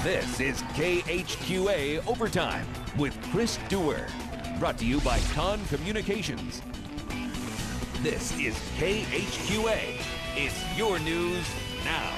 This is KHQA Overtime with Chris Dewar. Brought to you by Con Communications. This is KHQA. It's your news now.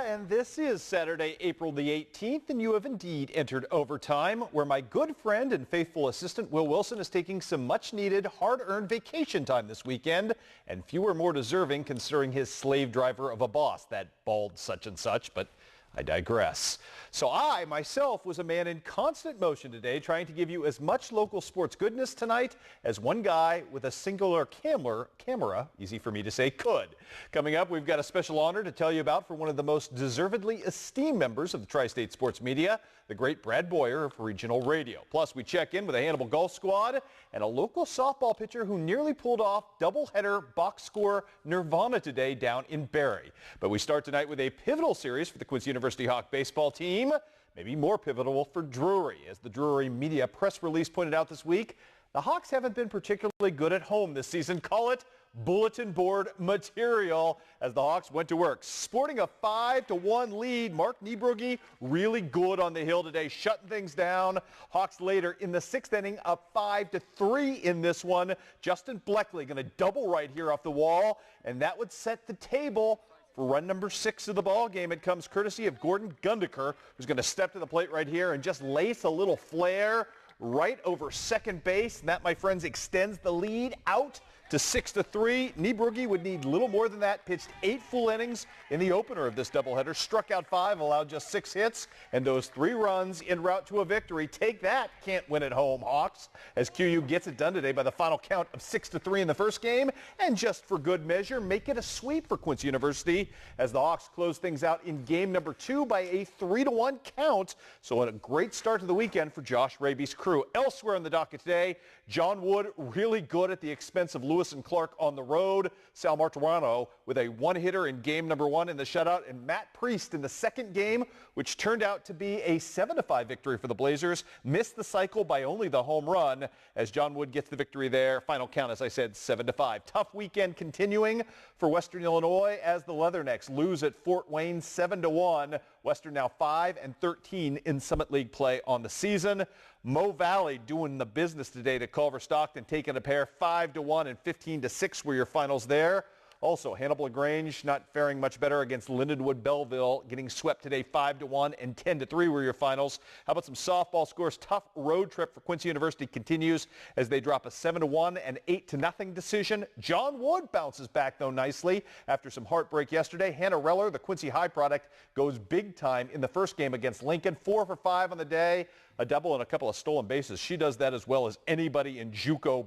And this is Saturday, April the 18th, and you have indeed entered overtime, where my good friend and faithful assistant Will Wilson is taking some much-needed, hard-earned vacation time this weekend, and few are more deserving considering his slave driver of a boss, that bald such and such, but I digress. So I, myself, was a man in constant motion today, trying to give you as much local sports goodness tonight as one guy with a singular camera, easy for me to say, could. Coming up, we've got a special honor to tell you about for one of the most deservedly esteemed members of the tri-state sports media, the great Brad Boyer of regional radio. Plus, we check in with a Hannibal golf squad and a local softball pitcher who nearly pulled off doubleheader box score nirvana today down in Barrie. But we start tonight with a pivotal series for the Quincy University Hawk baseball team, maybe more pivotal for Drury. As the Drury media press release pointed out this week, the Hawks haven't been particularly good at home this season. Call it bulletin board material as the Hawks went to work. Sporting a 5-1 lead, Mark Niebrugge really good on the hill today, shutting things down. Hawks later in the sixth inning up 5-3 in this one. Justin Bleckley going to double right here off the wall, and that would set the table for run number 6 of the ball game. It comes courtesy of Gordon Gundaker, who's going to step to the plate right here and just lace a little flare right over second base. And that, my friends, extends the lead out to 6-3. Niebrugge would need little more than that. Pitched 8 full innings in the opener of this doubleheader. Struck out 5, allowed just 6 hits, and those 3 runs en route to a victory. Take that, can't win at home, Hawks, as QU gets it done today by the final count of 6-3 in the first game. And just for good measure, make it a sweep for Quincy University as the Hawks close things out in game number 2 by a 3-1 count. So a great start to the weekend for Josh Raby's crew. Elsewhere in the docket today, John Wood really good at the expense of Lewis and Clark on the road. Sal Martirano with a 1-hitter in game number 1 in the shutout, and Matt Priest in the second game, which turned out to be a 7-5 victory for the Blazers, missed the cycle by only the home run as John Wood gets the victory there. Final count, as I said, 7-5. Tough weekend continuing for Western Illinois as the Leathernecks lose at Fort Wayne 7-1. Western now 5-13 in Summit League play on the season. Mo Valley doing the business today to Culver Stockton, taking a pair 5-1 and 15-6 were your finals there. Also, Hannibal LaGrange not faring much better against Lindenwood Belleville, getting swept today 5-1 and 10-3 were your finals. How about some softball scores? Tough road trip for Quincy University continues as they drop a 7-1 and 8-0 decision. John Wood bounces back though nicely after some heartbreak yesterday. Hannah Reller, the Quincy High product, goes big time in the first game against Lincoln. 4 for 5 on the day, a double and a couple of stolen bases. She does that as well as anybody in JUCO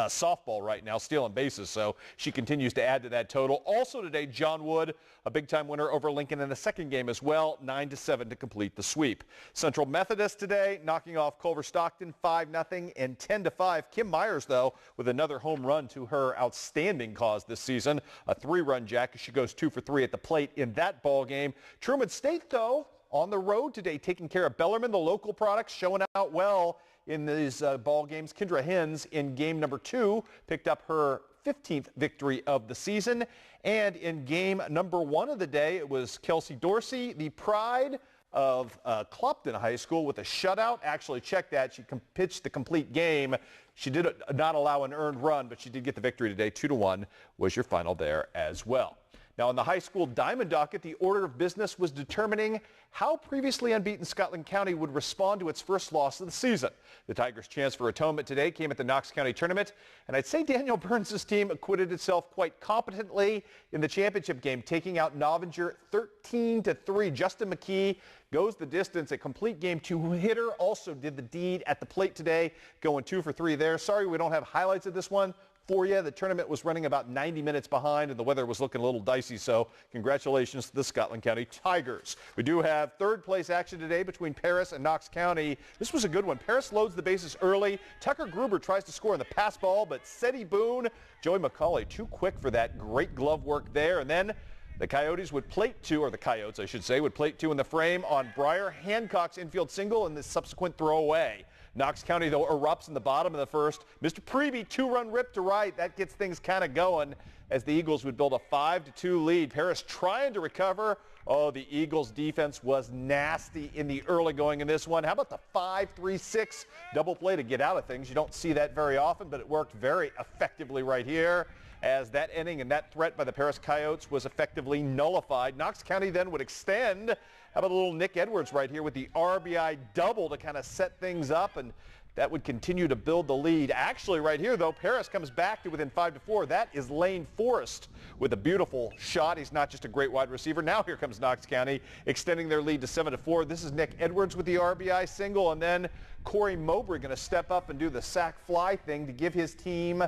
softball right now, stealing bases, so she continues to add to that total. Also today, John Wood, a big-time winner over Lincoln in the second game as well, 9-7 to complete the sweep. Central Methodist today, knocking off Culver Stockton 5-0 and 10-5. Kim Myers, though, with another home run to her outstanding cause this season, a 3-run jack as she goes 2 for 3 at the plate in that ball game. Truman State, though, on the road today, taking care of Bellarmine, the local products, showing out well in these ball games. Kendra Hens in game number 2 picked up her 15th victory of the season. And in game number 1 of the day, it was Kelsey Dorsey, the pride of Clopton High School, with a shutout. Actually, check that. She pitched the complete game. She did not allow an earned run, but she did get the victory today. 2-1 was your final there as well. Now, in the high school diamond docket, the order of business was determining how previously unbeaten Scotland County would respond to its first loss of the season. The Tigers' chance for atonement today came at the Knox County tournament, and I'd say Daniel Burns' team acquitted itself quite competently in the championship game, taking out Novinger 13-3. Justin McKee goes the distance. A complete game 2-hitter also did the deed at the plate today, going 2 for 3 there. Sorry we don't have highlights of this one for you. The tournament was running about 90 minutes behind, and the weather was looking a little dicey, so congratulations to the Scotland County Tigers. We do have third place action today between Paris and Knox County. This was a good one. Paris loads the bases early. Tucker Gruber tries to score on the pass ball, but Seti Boone, Joey McCauley too quick for that. Great glove work there. And then the Coyotes would plate 2, or the Coyotes, I should say, would plate 2 in the frame on Briar Hancock's infield single and the subsequent throwaway. Knox County, though, erupts in the bottom of the first. Mr. Preby, 2-run rip to right. That gets things kind of going as the Eagles would build a 5-2 lead. Paris trying to recover. Oh, the Eagles defense was nasty in the early going in this one. How about the 5-3-6 double play to get out of things? You don't see that very often, but it worked very effectively right here as that inning and that threat by the Paris Coyotes was effectively nullified. Knox County then would extend. How about a little Nick Edwards right here with the RBI double to kind of set things up, and that would continue to build the lead. Actually, right here, though, Paris comes back to within 5-4. That is Lane Forrest with a beautiful shot. He's not just a great wide receiver. Now here comes Knox County extending their lead to 7-4. This is Nick Edwards with the RBI single, and then Corey Mowbray going to step up and do the sack fly thing to give his team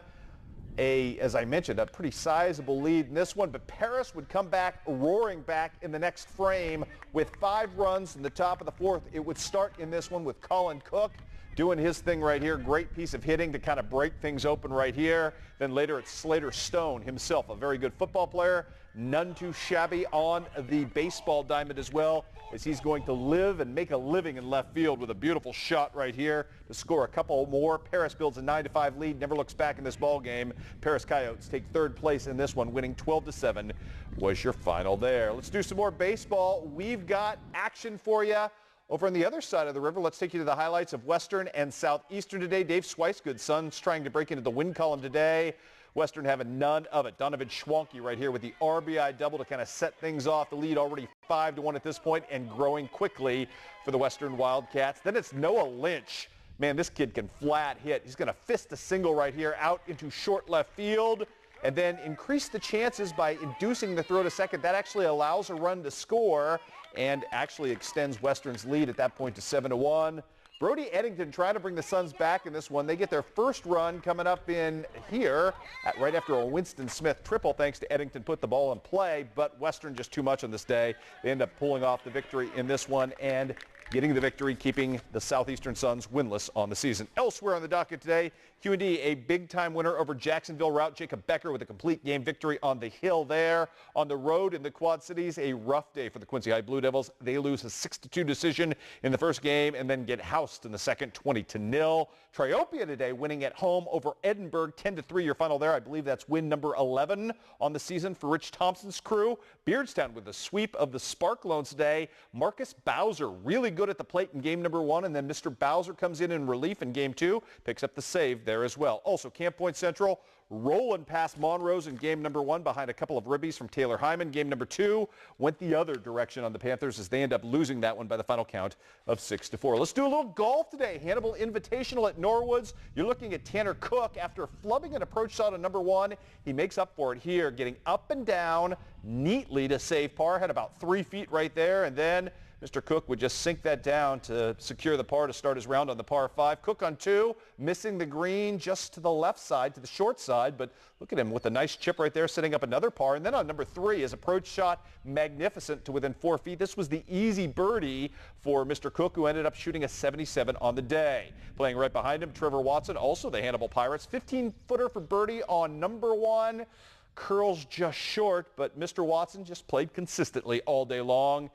as I mentioned, a pretty sizable lead in this one. But Paris would come back, roaring back in the next frame with 5 runs in the top of the 4th. It would start in this one with Colin Cook doing his thing right here. Great piece of hitting to kind of break things open right here. Then later it's Slater Stone himself, a very good football player. None too shabby on the baseball diamond as well, as he's going to live and make a living in left field with a beautiful shot right here to score a couple more. Paris builds a 9-5 lead, never looks back in this ball game. Paris Coyotes take 3rd place in this one, winning 12-7 was your final there. Let's do some more baseball. We've got action for you over on the other side of the river. Let's take you to the highlights of Western and Southeastern today. Dave Swicegood's Suns trying to break into the win column today. Western having none of it. Donovan Schwanke right here with the RBI double to kind of set things off. The lead already 5-1 at this point and growing quickly for the Western Wildcats. Then it's Noah Lynch. Man, this kid can flat hit. He's going to fist a single right here out into short left field and then increase the chances by inducing the throw to second. That actually allows a run to score and actually extends Western's lead at that point to 7-1. Brody Eddington trying to bring the Suns back in this one. They get their first run coming up in here right after a Winston Smith triple, thanks to Eddington put the ball in play, but Western just too much on this day. They end up pulling off the victory in this one and getting the victory, keeping the Southeastern Suns winless on the season. Elsewhere on the docket today, QD a big-time winner over Jacksonville route. Jacob Becker with a complete game victory on the hill there. On the road in the Quad Cities, a rough day for the Quincy High Blue Devils. They lose a 6-2 decision in the first game and then get housed in the second, 20-0. Triopia today winning at home over Edinburgh, 10-3 your final there. I believe that's win number 11 on the season for Rich Thompson's crew. Beardstown with a sweep of the Sparklones today. Marcus Bowser really good at the plate in game number 1, and then Mr. Bowser comes in relief in game 2, picks up the save there as well. Also, Camp Point Central rolling past Monrose in game number 1 behind a couple of ribbies from Taylor Hyman. Game number 2 went the other direction on the Panthers as they end up losing that one by the final count of 6-4. Let's do a little golf today. Hannibal Invitational at Norwoods. You're looking at Tanner Cook after flubbing an approach shot on number 1. He makes up for it here, getting up and down neatly to save par. Had about 3 feet right there, and then Mr. Cook would just sink that down to secure the par to start his round on the par 5. Cook on 2, missing the green just to the left side, to the short side, but look at him with a nice chip right there, setting up another par. And then on number 3, his approach shot magnificent to within 4 feet. This was the easy birdie for Mr. Cook, who ended up shooting a 77 on the day. Playing right behind him, Trevor Watson, also the Hannibal Pirates. 15-footer for birdie on number 1. Curls just short, but Mr. Watson just played consistently all day long.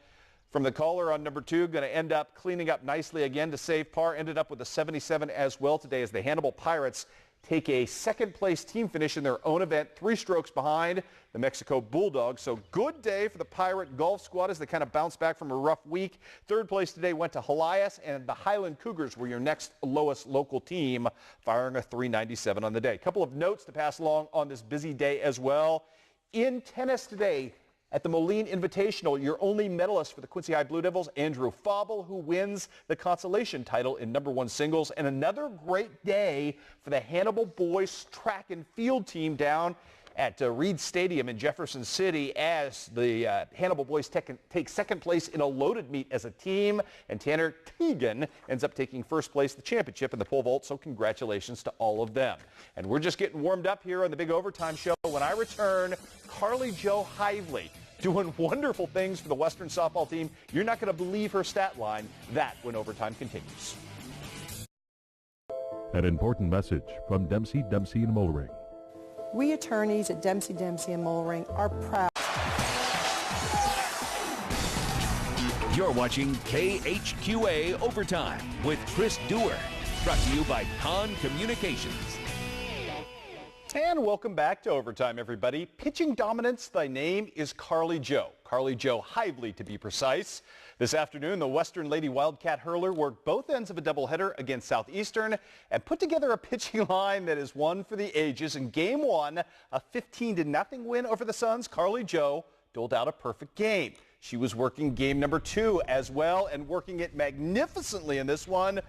From the caller on number 2, going to end up cleaning up nicely again to save par. Ended up with a 77 as well today as the Hannibal Pirates take a second-place team finish in their own event, 3 strokes behind the Mexico Bulldogs. So good day for the Pirate golf squad as they kind of bounce back from a rough week. 3rd place today went to Helias, and the Highland Cougars were your next lowest local team, firing a 397 on the day. A couple of notes to pass along on this busy day as well. In tennis today, at the Moline Invitational, your only medalist for the Quincy High Blue Devils, Andrew Fauble, who wins the consolation title in number 1 singles. And another great day for the Hannibal boys track and field team down at Reed Stadium in Jefferson City as the Hannibal boys take second place in a loaded meet as a team. And Tanner Teagan ends up taking first place, the championship in the pole vault. So congratulations to all of them. And we're just getting warmed up here on the Big Overtime Show. When I return, Carly Jo Hively doing wonderful things for the Western softball team. You're not going to believe her stat line. That when overtime continues. An important message from Dempsey, Dempsey & Mollering. We attorneys at Dempsey, Dempsey & Mollering are proud. You're watching KHQA Overtime with Chris Dewar. Brought to you by Con Communications. And welcome back to Overtime, everybody. Pitching dominance, thy name is Carly Joe. Carly Joe Hively, to be precise. This afternoon, the Western Lady Wildcat hurler worked both ends of a doubleheader against Southeastern and put together a pitching line that is one for the ages. In Game 1, a 15-0 win over the Suns, Carly Joe doled out a perfect game. She was working Game number 2 as well and working it magnificently in this one.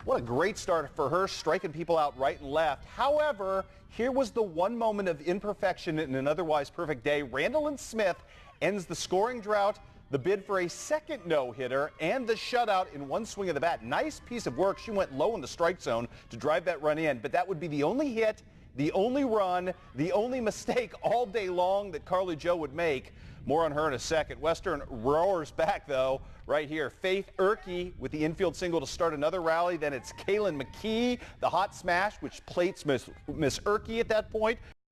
What a great start for her, striking people out right and left. However, here was the one moment of imperfection in an otherwise perfect day. Randall Smith ends the scoring drought, the bid for a second no-hitter, and the shutout in one swing of the bat. Nice piece of work. She went low in the strike zone to drive that run in, but that would be the only hit, the only run, the only mistake all day long that Carly Joe would make. More on her in a second. Western roars back, though, right here. Faith Erkey with the infield single to start another rally. Then it's Kaylin McKee, the hot smash, which plates Miss Erkey at that point.